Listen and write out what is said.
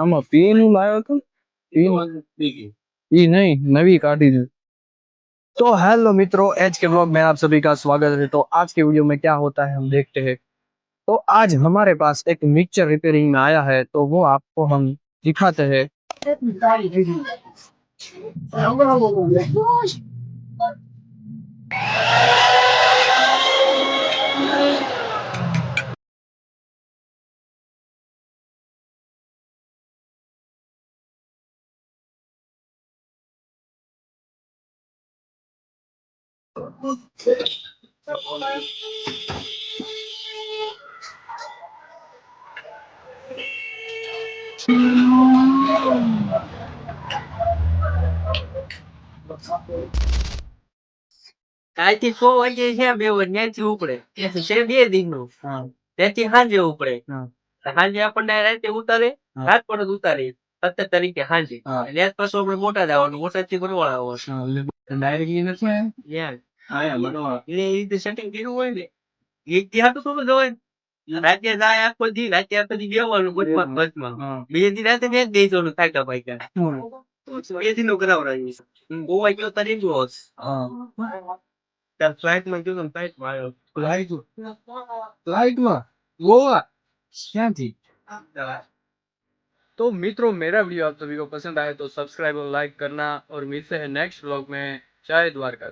આમાં પી નું લાવ્યો તો पी नहीं नवी काटी थी। तो हेलो मित्रों, एच के ब्लॉग में आप सभी का स्वागत है। तो आज के वीडियो में क्या होता है हम देखते हैं। तो आज हमारे पास एक मिक्सचर रिपेयरिंग में आया है, तो वो आपको हम दिखाते हैं। કાલથી 100 વાગે છે બે ત્યાંથી ઉપડે છે 2 દિનનું ત્યાંથી સાંજે ઉપડે સાંજે આપણને રાતે ઉતારે રાત પર જ ઉતારે 17 તારીખે સાંજે ત્યાર પછી આપણે મોટા જવાનું મોટા થી બનવાળા આવવાનું ડાયરેક્ટ એ રીતે સેટિંગ કર્યું હોય ને એક થી હાટું તો જવાય રાતે જાય આખો દી રાતે આખો દી બેવાનું બસમાં બીજે દી રાતે મેં જ દઈ જવાનું થાક્યા પાક્યા બે દિનો કરાવડાવી ગોવા ગયો તારી ગયો त्यात फ्लाइट में क्यों फ्लाइट में आयो फ्लाइट में गोवा क्या थी। तो मित्रों, मेरा वीडियो आप सभी को पसंद आए तो सब्सक्राइब और लाइक करना, और मिलते हैं नेक्स्ट व्लॉग में। जय द्वारका।